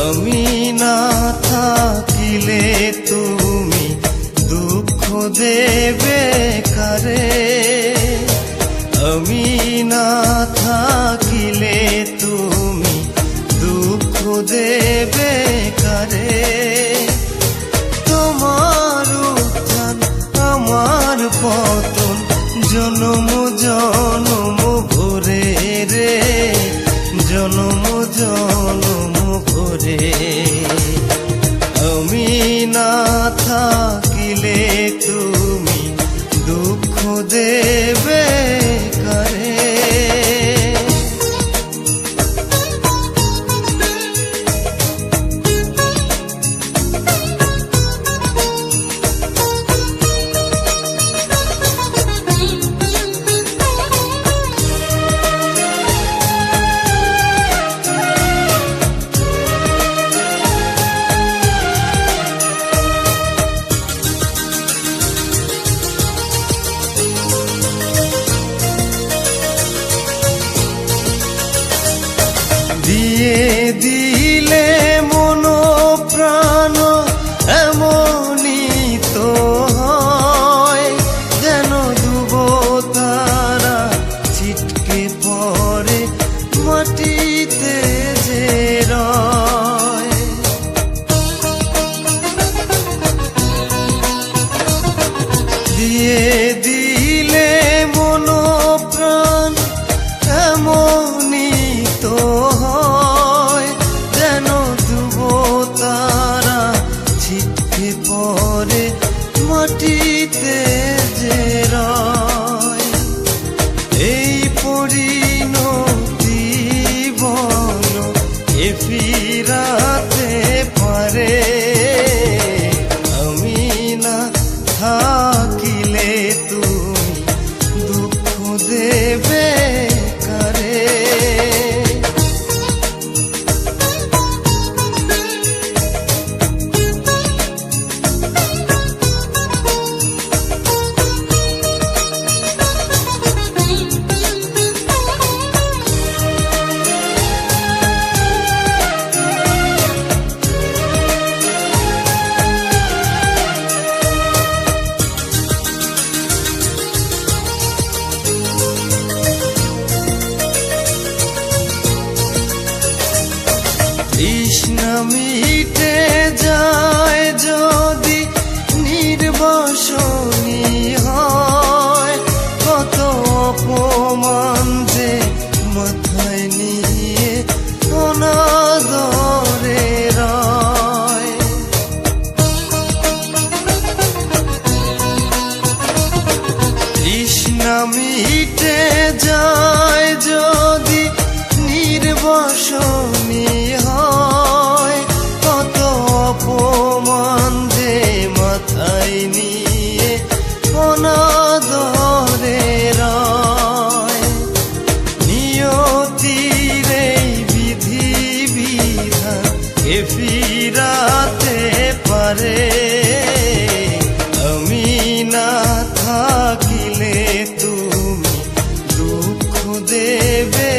আমি না থাকিলে তুমি দুঃখ দেবে কারে, আমি না থাকিলে তুমি দুঃখ দেবে কারে। তোমার উত্থান আমার পতন জনম জনম ভরে রে, জনম জনম ভরে। আমি না থাকিলে তুমি দুঃখ দেবে কারে। দিয়ে দিলে মন প্রাণ এমনই তো হয়, যেন ডুব তারা ছিটকে পড়ে মাটিতে যে রয়। দিয়ে দিলে মন প্রাণ এমনই তো হয়, যেন ডুব তারা ছিটকে পড়ে মাটিতে যে রয়। এই পরিণতি বলো এ ফিরাতে পারে, আমি না থাকিলে তুমি দুঃখ দেবে কারে। তৃষ্ণা মিটে যায় যদি নির্বাসনী হয়, কত অপমান যে মাথায় নিয়ে অনাদরে রয়। তৃষ্ণা মিটে যায় যদি নির্বাসনী হয়, কত অপমান যে মাথায় নিয়ে অনাদরে রয়। নিয়তির এই বিধি বিধান এ ফিরাতে পারে, আমি না থাকিলে তুমি দুঃখ দেবে